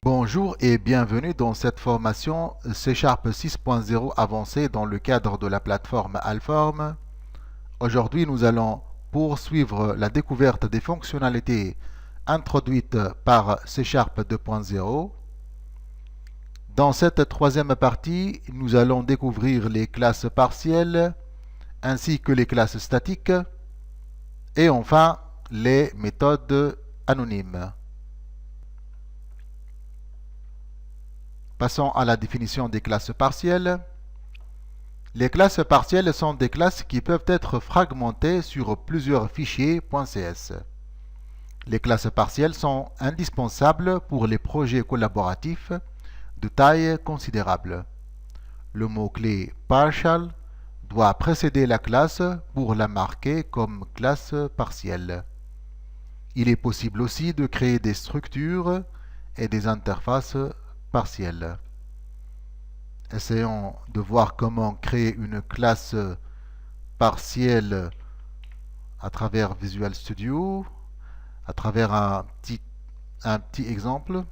Bonjour et bienvenue dans cette formation C# 6.0 avancée dans le cadre de la plateforme Alform. Aujourd'hui, nous allons poursuivre la découverte des fonctionnalités introduites par C# 2.0. Dans cette troisième partie, nous allons découvrir les classes partielles ainsi que les classes statiques et enfin les méthodes anonymes. Passons à la définition des classes partielles. Les classes partielles sont des classes qui peuvent être fragmentées sur plusieurs fichiers .cs. Les classes partielles sont indispensables pour les projets collaboratifs de taille considérable. Le mot-clé partial doit précéder la classe pour la marquer comme classe partielle. Il est possible aussi de créer des structures et des interfaces partielles. Essayons de voir comment créer une classe partielle à travers Visual Studio, à travers un petit exemple,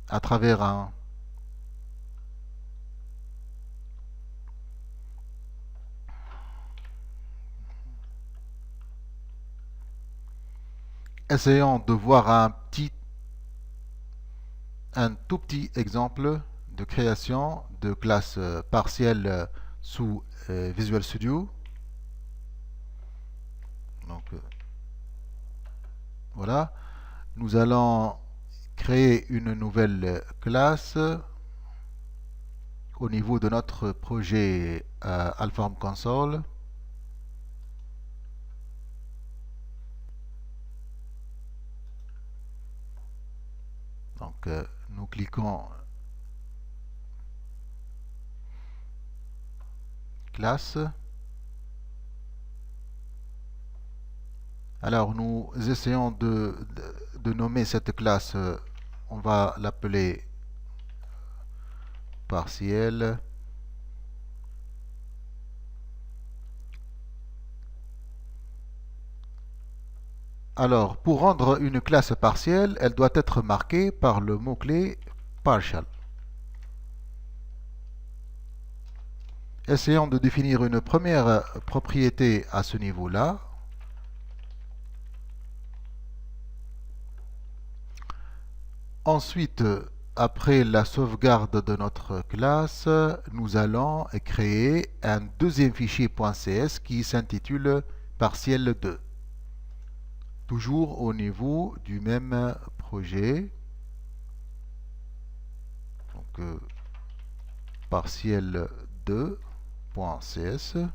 à travers un essayons de voir un tout petit exemple de création de classe partielle sous Visual Studio. Donc voilà, nous allons créer une nouvelle classe au niveau de notre projet Alform Console. Donc nous cliquons classe. Alors nous essayons de nommer cette classe, on va l'appeler partielle. Alors pour rendre une classe partielle, elle doit être marquée par le mot-clé partial. Essayons de définir une première propriété à ce niveau-là. Ensuite, après la sauvegarde de notre classe, nous allons créer un deuxième fichier .cs qui s'intitule partiel2. Toujours au niveau du même projet. Donc, partiel2.cs.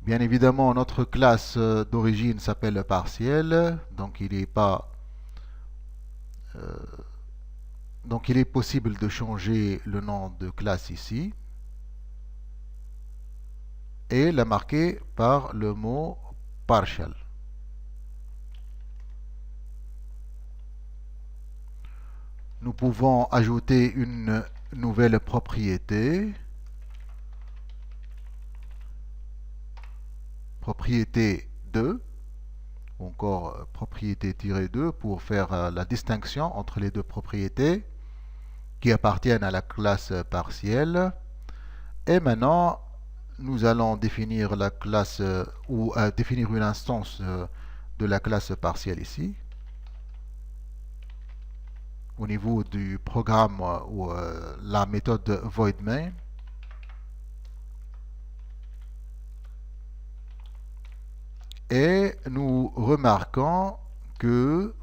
Bien évidemment, notre classe d'origine s'appelle partiel, donc il est possible de changer le nom de classe ici et la marquer par le mot partial. Nous pouvons ajouter une nouvelle propriété. Propriété 2, ou encore propriété-2 pour faire la distinction entre les deux propriétés qui appartiennent à la classe partielle. Et maintenant, nous allons définir la classe ou définir une instance de la classe partielle ici. Au niveau du programme ou la méthode voidMain. Et nous remarquons que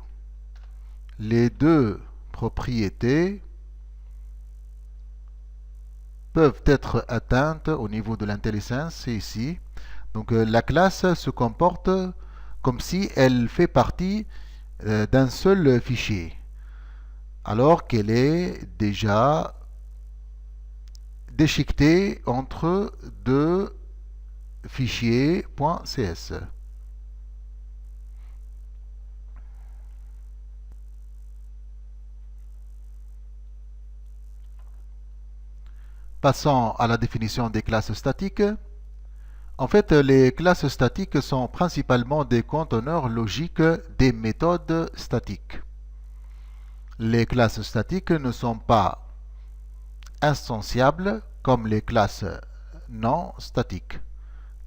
les deux propriétés peuvent être atteintes au niveau de l'intelligence, c'est ici. Donc la classe se comporte comme si elle fait partie d'un seul fichier, alors qu'elle est déjà déchiquetée entre deux fichiers .cs. Passons à la définition des classes statiques. En fait, les classes statiques sont principalement des conteneurs logiques des méthodes statiques. Les classes statiques ne sont pas instanciables comme les classes non statiques,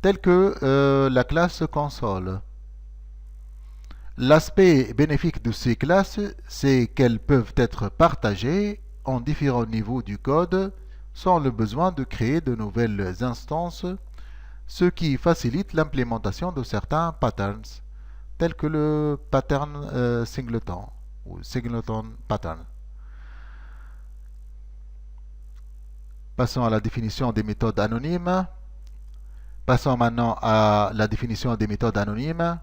telles que la classe console. L'aspect bénéfique de ces classes, c'est qu'elles peuvent être partagées en différents niveaux du code sans le besoin de créer de nouvelles instances, ce qui facilite l'implémentation de certains patterns, tels que le pattern singleton ou singleton pattern. Passons à la définition des méthodes anonymes. Passons maintenant à la définition des méthodes anonymes.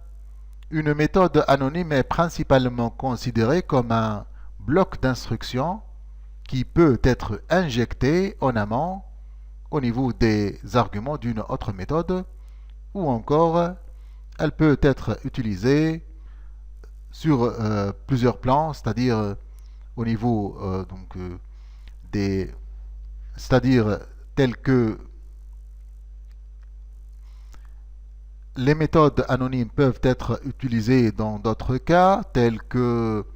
Une méthode anonyme est principalement considérée comme un bloc d'instructions qui peut être injecté en amont au niveau des arguments d'une autre méthode, ou encore elle peut être utilisée sur plusieurs plans, c'est-à-dire au niveau des, c'est-à-dire tels que les méthodes anonymes peuvent être utilisées dans d'autres cas, tels que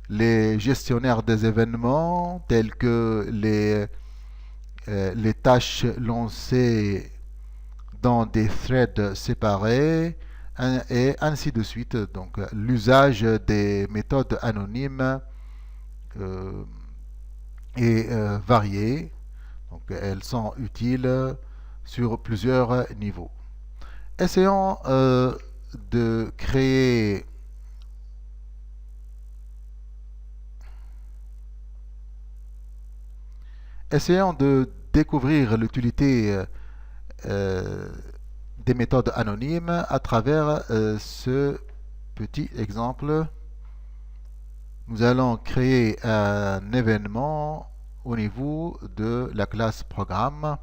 les gestionnaires des événements, tels que les tâches lancées dans des threads séparés, et ainsi de suite. Donc l'usage des méthodes anonymes euh, est varié. Donc elles sont utiles sur plusieurs niveaux. Essayons de créer essayons de découvrir l'utilité euh, des méthodes anonymes à travers ce petit exemple. Nous allons créer un événement au niveau de la classe programme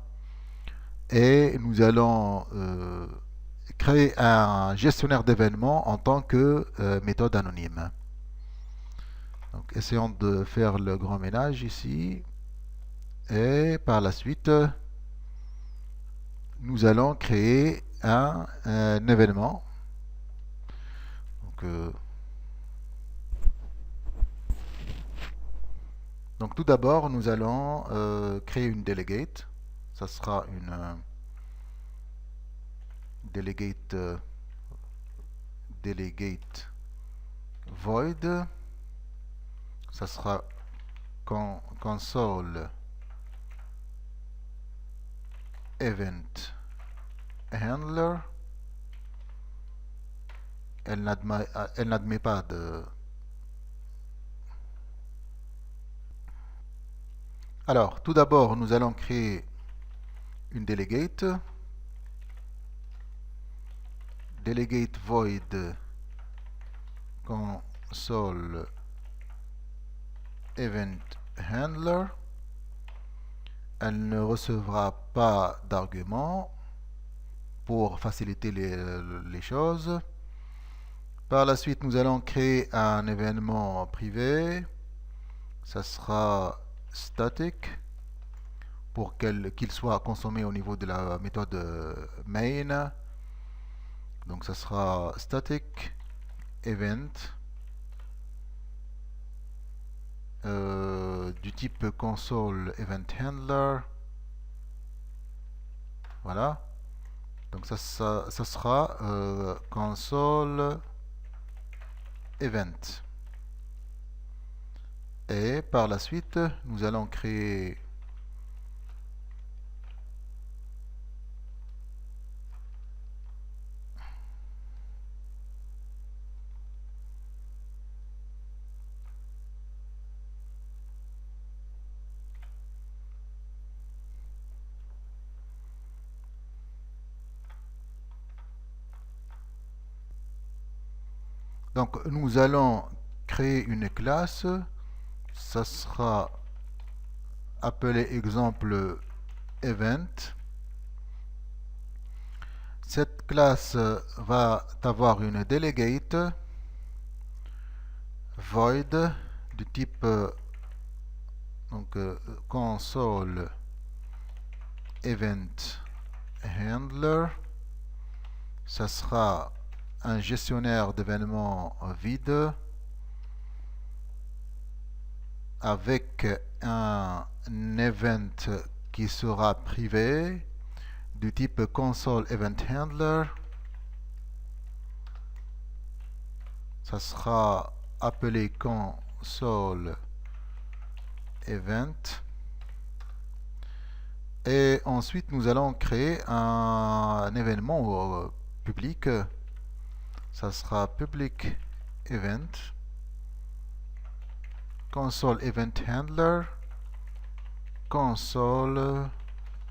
et nous allons créer un gestionnaire d'événements en tant que méthode anonyme. Donc, essayons de faire le grand ménage ici. Et par la suite, nous allons créer un événement. Donc, donc tout d'abord, nous allons créer une delegate. Ça sera une delegate, delegate void. Ça sera console event handler. Elle n'admet pas de... Alors, tout d'abord, nous allons créer une delegate. Delegate void console event handler. Elle ne recevra pas d'arguments pour faciliter les choses. Par la suite, nous allons créer un événement privé. Ça sera static pour qu'il soit consommé au niveau de la méthode main. Donc ça sera static event du type console event handler. Voilà. Donc ça sera console event. Et par la suite, nous allons créer donc nous allons créer une classe. Ça sera appelé exemple event. Cette classe va avoir une delegate void du type console event handler. ça sera un gestionnaire d'événements vide avec un event qui sera privé du type console event handler. Ça sera appelé console event. Et ensuite, nous allons créer un événement public. Ça sera public event, console event handler, console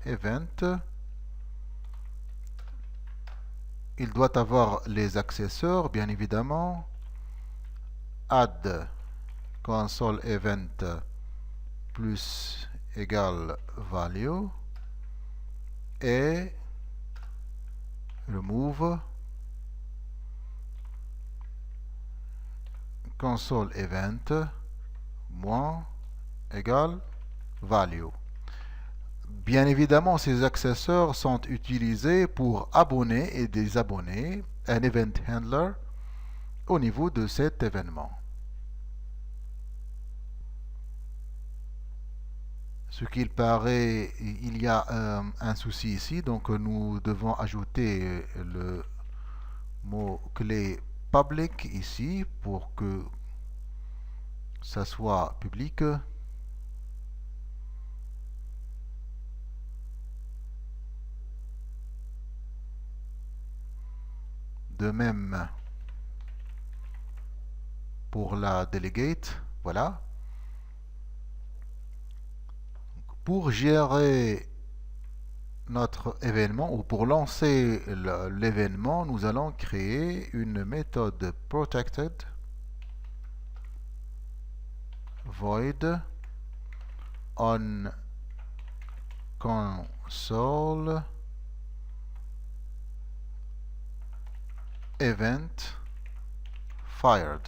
event. Il doit avoir les accesseurs, bien évidemment. Add console event plus égale value et remove console event moins égale value. Bien évidemment, ces accesseurs sont utilisés pour abonner et désabonner un event handler au niveau de cet événement. Ce qu'il paraît, il y a un souci ici, donc nous devons ajouter le mot-clé public ici pour que ça soit public. De même pour la delegate, voilà. Pour gérer notre événement ou pour lancer l'événement, nous allons créer une méthode protected void on console event fired.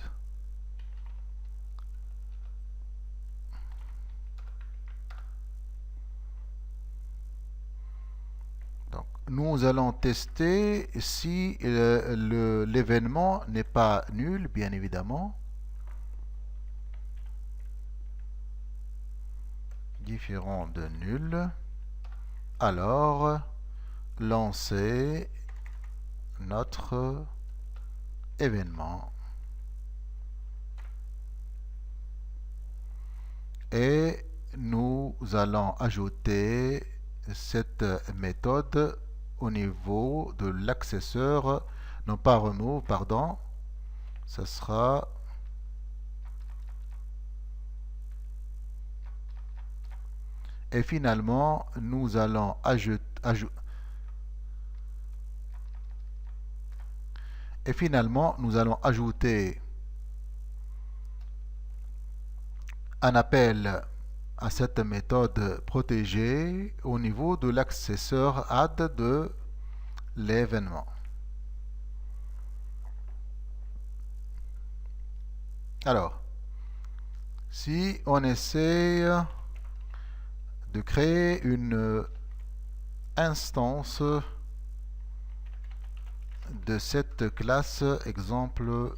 Donc, nous allons tester si l'événement n'est pas nul, bien évidemment. Différent de nul. Alors, lancer notre événement. Et nous allons ajouter cette méthode au niveau de l'accesseur, non pas remove, pardon, ça sera et finalement nous allons ajouter un appel à cette méthode protégée au niveau de l'accesseur add de l'événement. Alors, si on essaie de créer une instance de cette classe exemple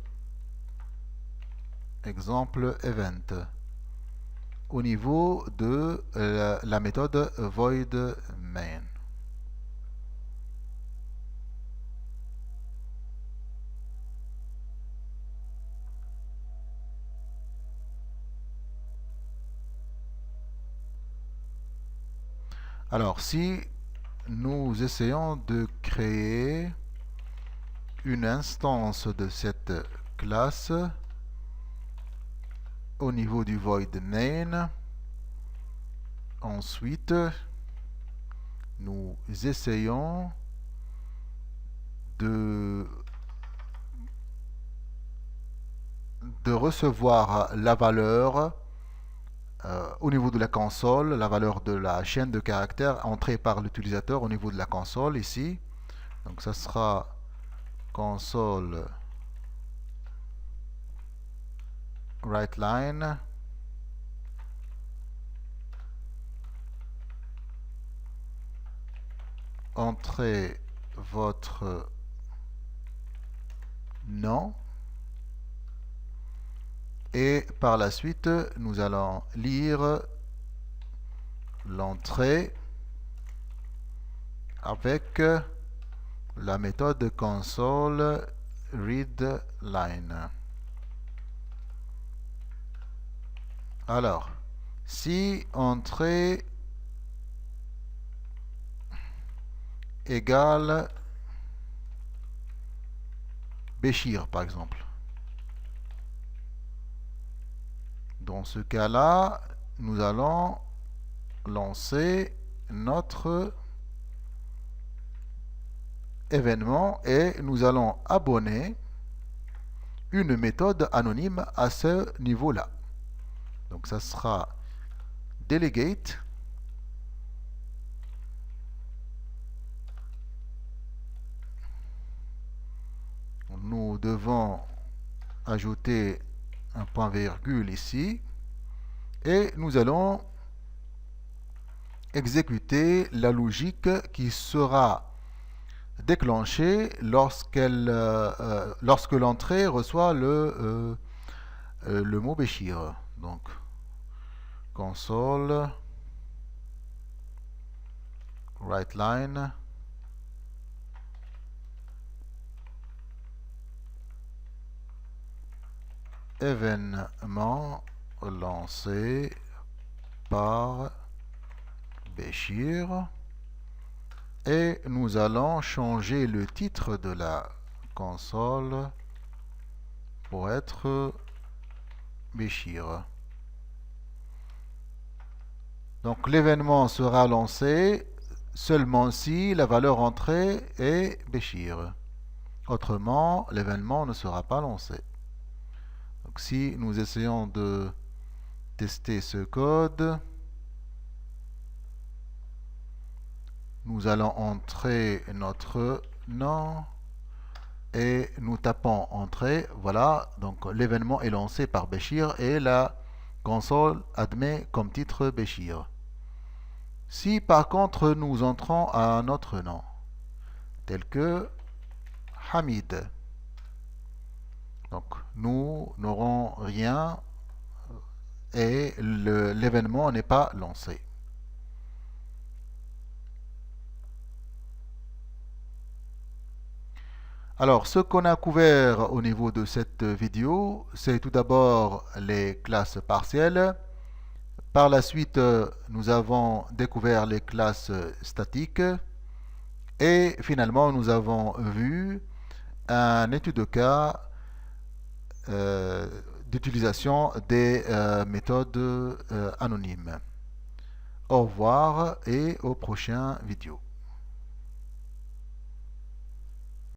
event au niveau de la méthode void main. Alors, si nous essayons de créer une instance de cette classe au niveau du void main, ensuite, nous essayons de recevoir la valeur au niveau de la console, la valeur de la chaîne de caractères entrée par l'utilisateur au niveau de la console ici. Donc ça sera console WriteLine entrez votre non. Et par la suite, nous allons lire l'entrée avec la méthode console readLine. Alors, si entrée égale Béchir, par exemple. Dans ce cas-là, nous allons lancer notre événement et nous allons abonner une méthode anonyme à ce niveau-là. Donc ça sera delegate nous devons ajouter un point virgule ici et nous allons exécuter la logique qui sera déclenchée lorsque l'entrée reçoit le mot Béchir. Donc console writeLine événement lancé par Béchir et nous allons changer le titre de la console pour être Béchir. Donc l'événement sera lancé seulement si la valeur entrée est Béchir. Autrement, l'événement ne sera pas lancé. Donc si nous essayons de tester ce code, nous allons entrer notre nom et nous tapons entrée. Voilà, donc l'événement est lancé par Béchir et la console admet comme titre Béchir. Si par contre nous entrons à un autre nom, tel que Hamid, donc nous n'aurons rien et l'événement n'est pas lancé. Alors, ce qu'on a couvert au niveau de cette vidéo, c'est tout d'abord les classes partielles. Par la suite, nous avons découvert les classes statiques. Et finalement, nous avons vu un étude de cas d'utilisation des méthodes anonymes. Au revoir et aux prochaines vidéos.